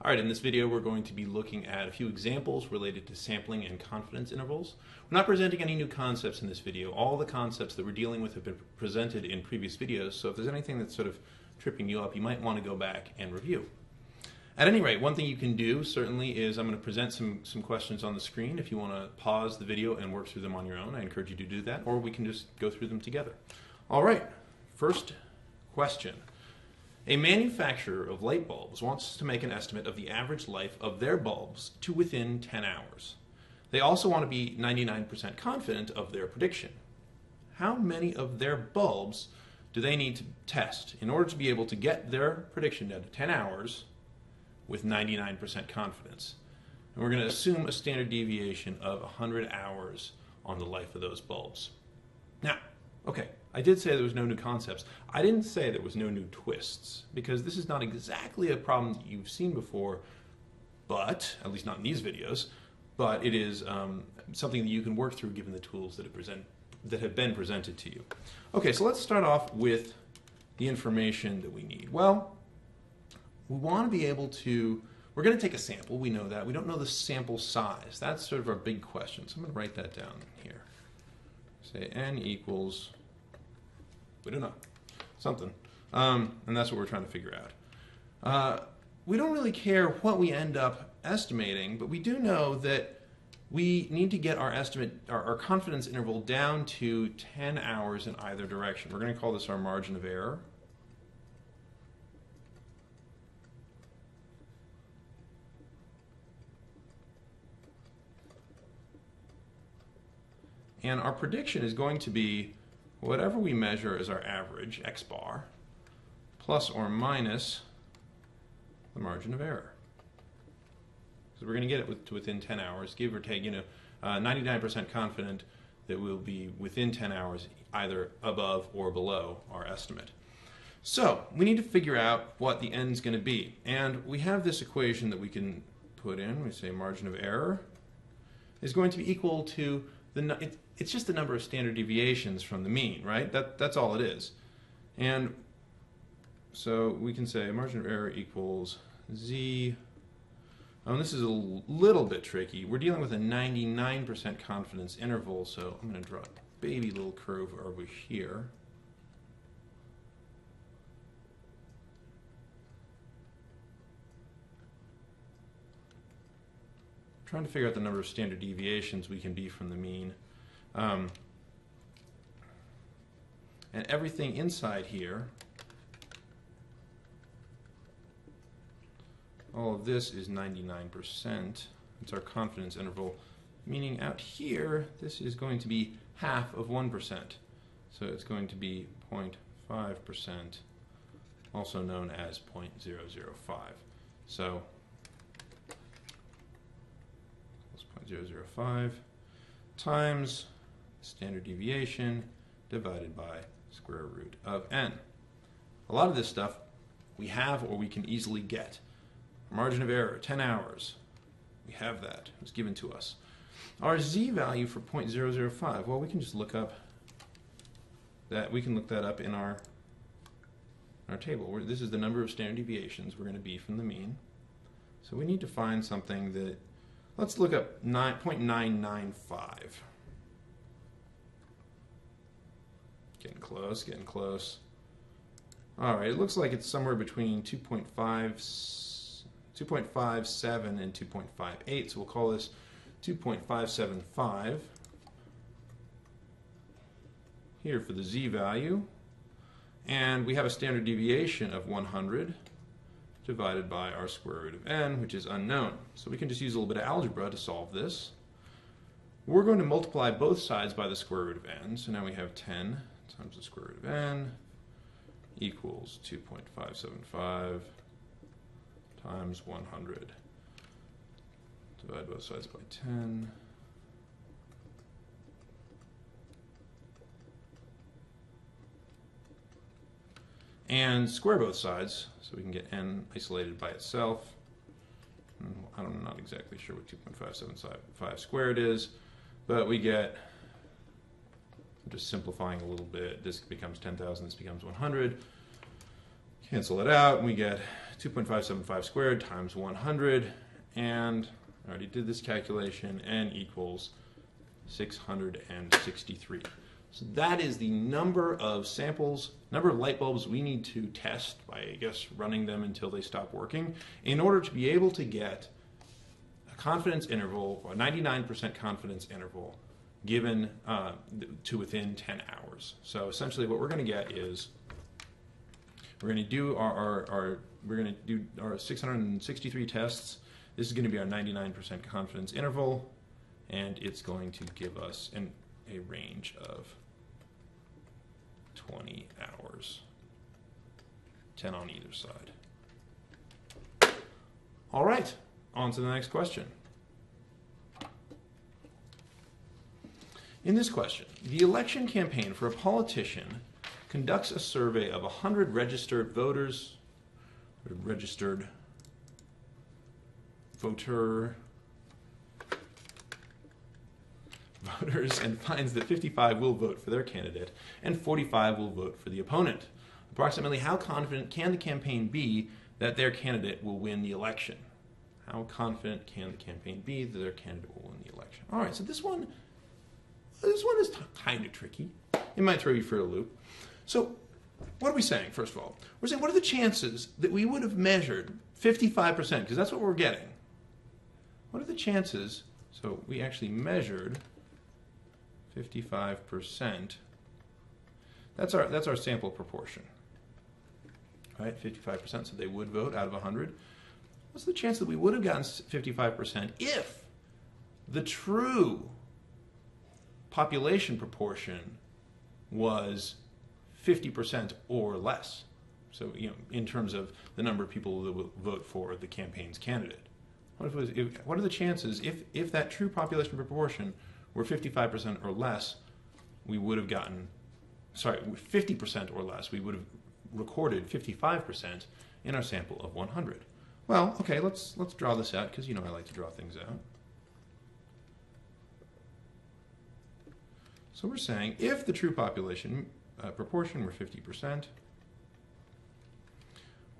All right, in this video we're going to be looking at a few examples related to sampling and confidence intervals. We're not presenting any new concepts in this video. All the concepts that we're dealing with have been presented in previous videos, so if there's anything that's sort of tripping you up, you might want to go back and review. At any rate, one thing you can do certainly is I'm going to present some questions on the screen. If you want to pause the video and work through them on your own, I encourage you to do that, or we can just go through them together. All right, first question. A manufacturer of light bulbs wants to make an estimate of the average life of their bulbs to within 10 hours. They also want to be 99% confident of their prediction. How many of their bulbs do they need to test in order to be able to get their prediction down to 10 hours with 99% confidence? And we're going to assume a standard deviation of 100 hours on the life of those bulbs. Now, okay, I did say there was no new concepts. I didn't say there was no new twists, because this is not exactly a problem that you've seen before, but, at least not in these videos, but it is something that you can work through given the tools that have been presented to you. Okay, so let's start off with the information that we need. Well, we want to be able to, we're going to take a sample, we know that. We don't know the sample size. That's sort of our big question, so I'm going to write that down here. Say n equals, we don't know, something. And that's what we're trying to figure out. We don't really care what we end up estimating, but we do know that we need to get our estimate, our confidence interval down to 10 hours in either direction. We're going to call this our margin of error. And our prediction is going to be whatever we measure as our average, x bar, plus or minus the margin of error. So we're going to get it to within 10 hours, give or take, 99% confident that we'll be within 10 hours either above or below our estimate. So we need to figure out what the n is going to be. And we have this equation that we can put in. We say margin of error is going to be equal to it's just the number of standard deviations from the mean, right? That's all it is. And so we can say margin of error equals z. This is a little bit tricky. We're dealing with a 99% confidence interval, so I'm going to draw a baby little curve over here. Trying to figure out the number of standard deviations we can be from the mean. And everything inside here, all of this is 99%. It's our confidence interval, meaning out here, this is going to be half of 1%. So it's going to be 0.5%, also known as 0.005. So 0.005 times standard deviation divided by square root of n. A lot of this stuff we have or we can easily get. Margin of error, 10 hours. We have that. It was given to us. Our z value for 0.005, well, we can just look up that. We can look that up in our table. This is the number of standard deviations we're going to be from the mean. So we need to find something that, let's look up 0.995. Getting close, getting close. All right, it looks like it's somewhere between 2.57 and 2.58, so we'll call this 2.575 here for the z value. And we have a standard deviation of 100 divided by our square root of n, which is unknown. So we can just use a little bit of algebra to solve this. We're going to multiply both sides by the square root of n. So now we have 10 times the square root of n equals 2.575 times 100. Divide both sides by 10. And square both sides, so we can get n isolated by itself. I'm not exactly sure what 2.575 squared is, but we get, I'm just simplifying a little bit, this becomes 10,000, this becomes 100. Cancel it out, and we get 2.575 squared times 100, and I already did this calculation, n equals 663. So that is the number of samples, number of light bulbs we need to test by, I guess, running them until they stop working in order to be able to get a confidence interval, or a 99% confidence interval, given to within 10 hours. So essentially what we're going to get is we're going to do our 663 tests. This is going to be our 99% confidence interval, and it's going to give us a range of 20 hours, 10 on either side. All right, on to the next question. In this question, the election campaign for a politician conducts a survey of 100 registered voters, registered voters, and finds that 55 will vote for their candidate and 45 will vote for the opponent. Approximately how confident can the campaign be that their candidate will win the election? How confident can the campaign be that their candidate will win the election? All right, so this one is kind of tricky. It might throw you for a loop. So what are we saying, first of all? We're saying, what are the chances that we would have measured 55%? Because that's what we're getting. What are the chances? So we actually measured 55%. That's our sample proportion. Right, 55%, so they would vote out of 100. What's the chance that we would have gotten 55% if the true population proportion was 50% or less? So, in terms of the number of people that will vote for the campaign's candidate. What are the chances if that true population proportion were 55% or less, we would have gotten, 50% or less, we would have recorded 55% in our sample of 100. Well, okay, let's draw this out, because I like to draw things out. So we're saying if the true population proportion were 50%,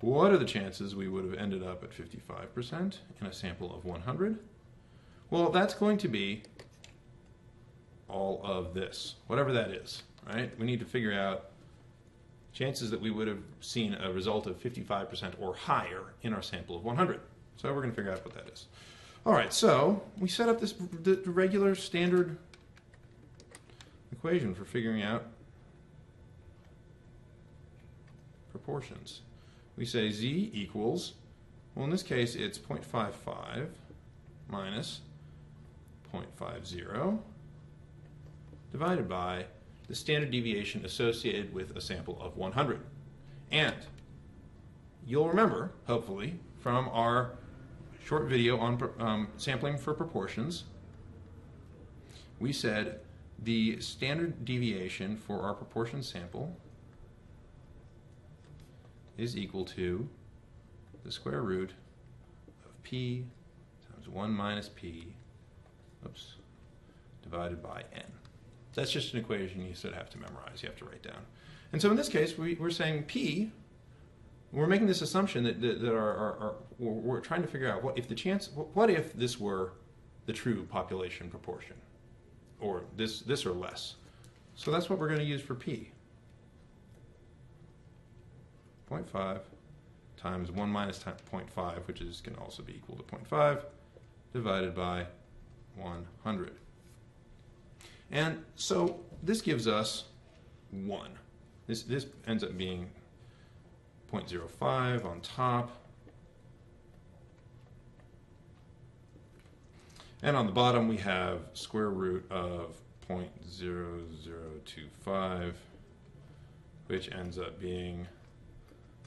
what are the chances we would have ended up at 55% in a sample of 100? Well, that's going to be all of this, whatever that is, right? We need to figure out chances that we would have seen a result of 55% or higher in our sample of 100. So we're going to figure out what that is. All right, so we set up the regular standard equation for figuring out proportions. We say z equals, well, in this case, it's 0.55 minus 0.50 divided by the standard deviation associated with a sample of 100. And you'll remember, hopefully, from our short video on sampling for proportions, we said the standard deviation for our proportion sample is equal to the square root of p times 1 minus p, divided by n. That's just an equation you sort of have to memorize, you have to write down. And so in this case, we're saying p, we're making this assumption that we're trying to figure out what if this were the true population proportion, or this or less. So that's what we're going to use for p. 0.5 times 1 minus 0.5, which can also be equal to 0.5, divided by 100. And so this gives us 1. This ends up being 0.05 on top. And on the bottom we have square root of 0.0025, which ends up being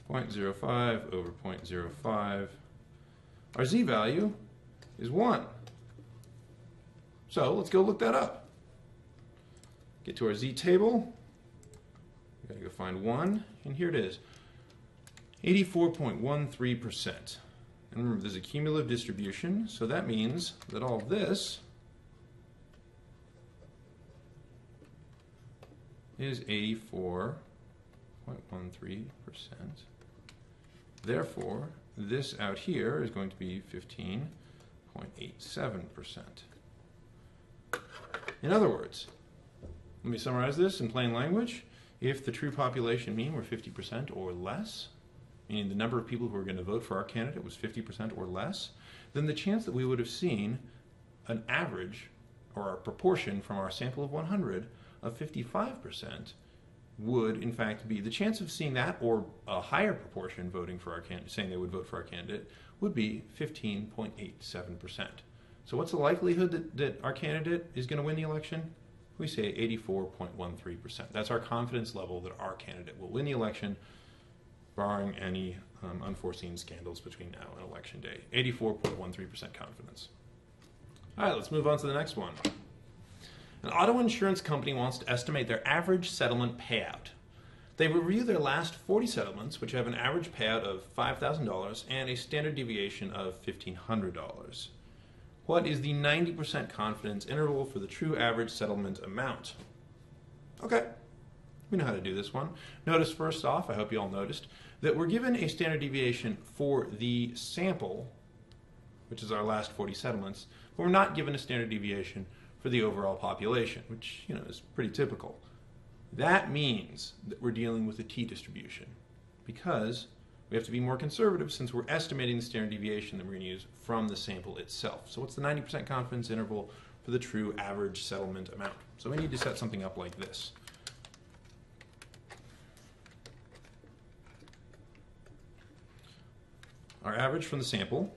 0.05 over 0.05. Our z value is 1. So let's go look that up. Get to our z table. We've got to go find 1, and here it is. 84.13%. And remember, there's a cumulative distribution, so that means that all of this is 84.13%. Therefore, this out here is going to be 15.87%. In other words, let me summarize this in plain language. If the true population mean were 50% or less, meaning the number of people who are going to vote for our candidate was 50% or less, then the chance that we would have seen an average or a proportion from our sample of 100 of 55% would in fact be, the chance of seeing that or a higher proportion voting for our candidate, saying they would vote for our candidate, would be 15.87%. So what's the likelihood that our candidate is going to win the election? We say 84.13%. That's our confidence level that our candidate will win the election, barring any unforeseen scandals between now and election day. 84.13% confidence. All right, let's move on to the next one. An auto insurance company wants to estimate their average settlement payout. They review their last 40 settlements, which have an average payout of $5,000 and a standard deviation of $1,500. What is the 90% confidence interval for the true average settlement amount? Okay, we know how to do this one. Notice first off, I hope you all noticed, that we're given a standard deviation for the sample, which is our last 40 settlements, but we're not given a standard deviation for the overall population, which is pretty typical. That means that we're dealing with a t-distribution, because we have to be more conservative since we're estimating the standard deviation that we're going to use from the sample itself. So what's the 90% confidence interval for the true average settlement amount? So we need to set something up like this. Our average from the sample,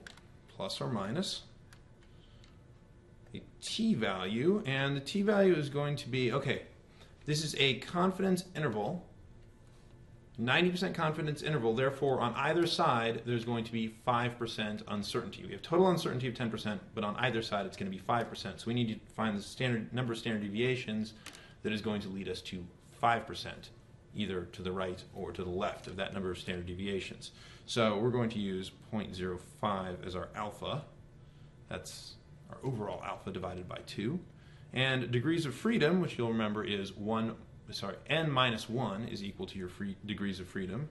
plus or minus a t-value, and the t-value is going to be, okay, this is a confidence interval, 90% confidence interval, therefore on either side there's going to be 5% uncertainty. We have total uncertainty of 10%, but on either side it's going to be 5%. So we need to find the standard number of standard deviations that is going to lead us to 5%, either to the right or to the left of that number of standard deviations. So we're going to use 0.05 as our alpha. That's our overall alpha divided by 2. And degrees of freedom, which you'll remember is n minus 1 is equal to your degrees of freedom.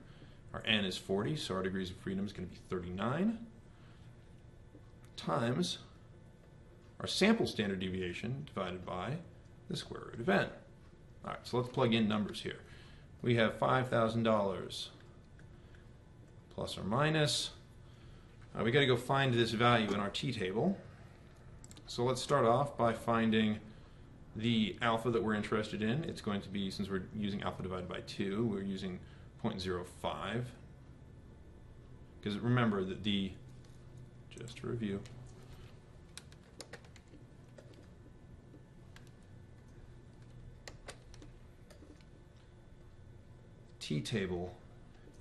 Our n is 40, so our degrees of freedom is going to be 39, times our sample standard deviation divided by the square root of n. All right, so let's plug in numbers here. We have $5,000 plus or minus. We got to go find this value in our t-table. So let's start off by finding the alpha that we're interested in. It's going to be, since we're using alpha divided by 2, we're using 0.05. Because remember that just to review, t-table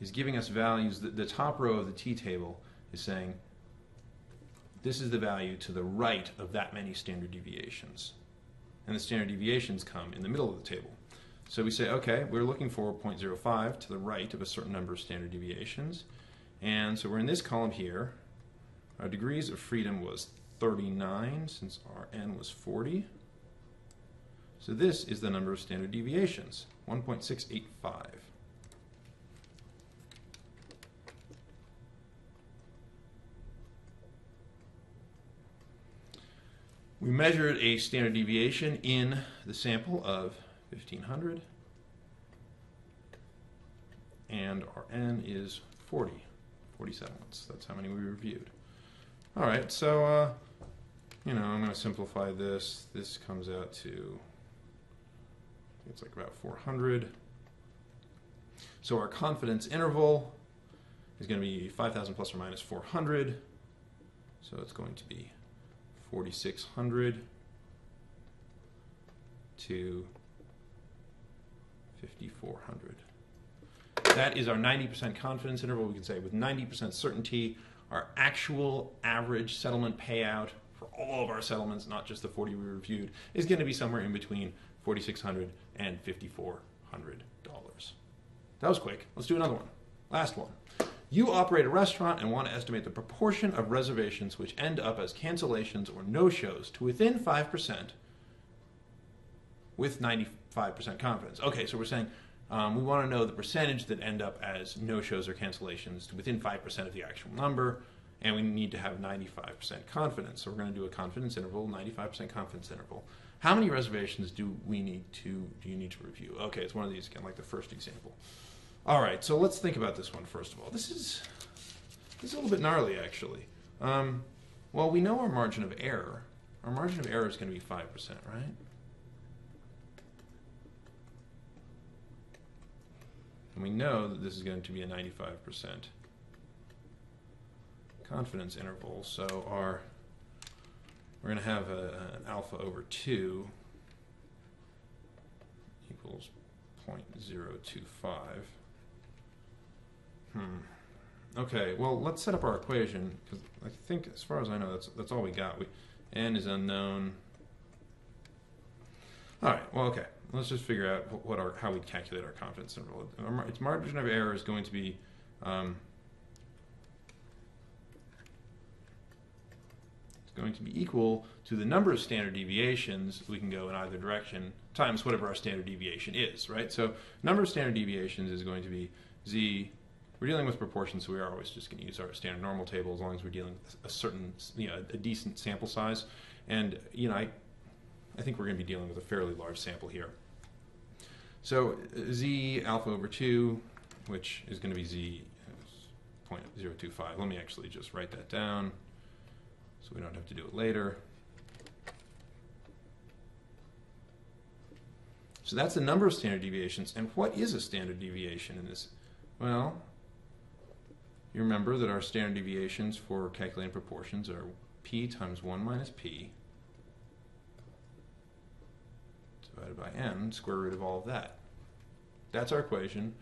is giving us values. The top row of the t-table is saying this is the value to the right of that many standard deviations. And the standard deviations come in the middle of the table. So we say, okay, we're looking for 0.05 to the right of a certain number of standard deviations. And so we're in this column here. Our degrees of freedom was 39, since our n was 40. So this is the number of standard deviations, 1.685. We measured a standard deviation in the sample of 1,500, and our n is 40 settlements. That's how many we reviewed. All right, so I'm going to simplify this. This comes out to, it's like about 400. So our confidence interval is going to be 5,000 plus or minus 400. So it's going to be 4,600 to 5,400. That is our 90% confidence interval. We can say with 90% certainty, our actual average settlement payout for all of our settlements, not just the 40 we reviewed, is going to be somewhere in between $4,600 and $5,400. That was quick. Let's do another one. Last one. You operate a restaurant and want to estimate the proportion of reservations which end up as cancellations or no-shows to within 5% with 95% confidence. Okay, so we're saying We want to know the percentage that end up as no-shows or cancellations to within 5% of the actual number, and we need to have 95% confidence. So we're going to do a confidence interval, 95% confidence interval. How many reservations do you need to review? Okay, it's one of these again, like the first example. All right, so let's think about this one first of all. This is a little bit gnarly, actually. Well, we know our margin of error. Our margin of error is going to be 5%, right? And we know that this is going to be a 95% confidence interval. So we're going to have an alpha over 2 equals 0.025. Okay, well, let's set up our equation, because I think, as far as I know, that's all we got. N is unknown. All right, well, okay. Let's just figure out how we calculate our confidence interval. Its margin of error is going to be equal to the number of standard deviations we can go in either direction times whatever our standard deviation is, right? So number of standard deviations is going to be z. We're dealing with proportions, so we are always just going to use our standard normal table as long as we're dealing with a certain, a decent sample size. And I think we're going to be dealing with a fairly large sample here. So z alpha over 2, which is going to be z 0.025. Let me actually just write that down so we don't have to do it later. So that's the number of standard deviations. And what is a standard deviation in this? Well, you remember that our standard deviations for calculating proportions are p times 1 minus p divided by n, square root of all of that. That's our equation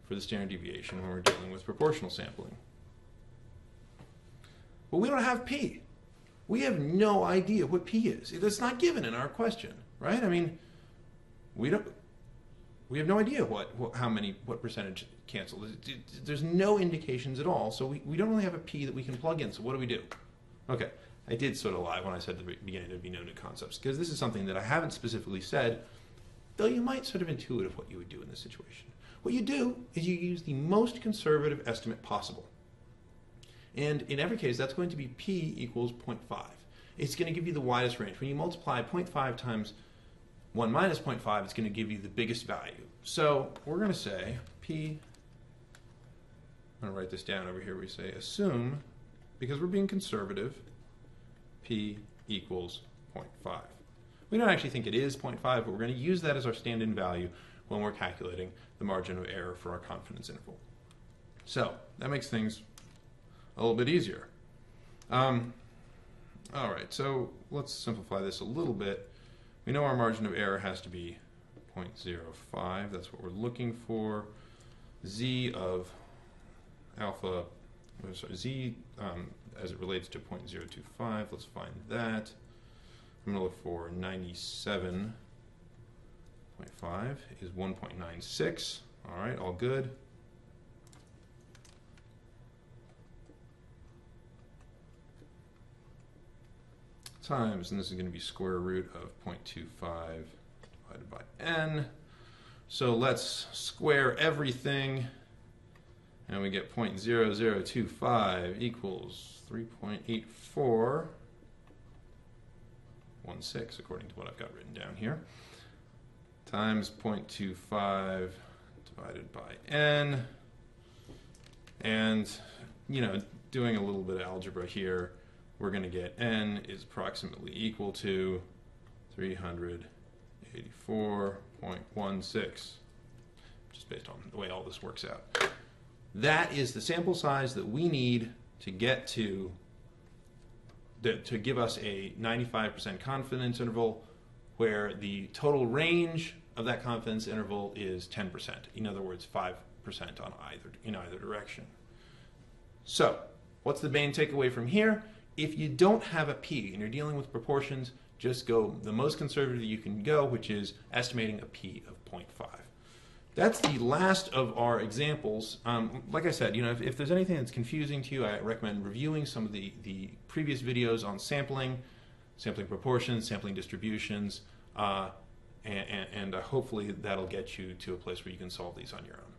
for the standard deviation when we're dealing with proportional sampling. But we don't have p. We have no idea what p is. It's not given in our question, right? I mean, we have no idea what percentage cancel. There's no indications at all, so we don't really have a p that we can plug in. So what do we do? Okay, I did sort of lie when I said at the beginning there'd be no new concepts, because this is something that I haven't specifically said, though you might sort of intuit what you would do in this situation. What you do is you use the most conservative estimate possible. And in every case, that's going to be p equals 0.5. It's going to give you the widest range. When you multiply 0.5 times 1 minus 0.5, it's going to give you the biggest value. So we're going to say p, I'm going to write this down over here. We say assume, because we're being conservative, p equals 0.5. We don't actually think it is 0.5, but we're going to use that as our stand-in value when we're calculating the margin of error for our confidence interval. So that makes things a little bit easier. All right, so let's simplify this a little bit. We know our margin of error has to be 0.05. That's what we're looking for. Z of alpha, Z as it relates to 0.025. Let's find that. I'm going to look for 97.5 is 1.96. All right, all good. Times, and this is going to be square root of 0.25 divided by n. So let's square everything, and we get 0.0025 equals 3.8416, according to what I've got written down here, times 0.25 divided by n. And, doing a little bit of algebra here, we're going to get n is approximately equal to 384.16, just based on the way all this works out. That is the sample size that we need to get to give us a 95% confidence interval, where the total range of that confidence interval is 10%. In other words, 5% in either direction. So, what's the main takeaway from here? If you don't have a p and you're dealing with proportions, just go the most conservative you can go, which is estimating a p of 0.5. That's the last of our examples. Like I said, if there's anything that's confusing to you, I recommend reviewing some of the previous videos on sampling proportions, sampling distributions, and hopefully that'll get you to a place where you can solve these on your own.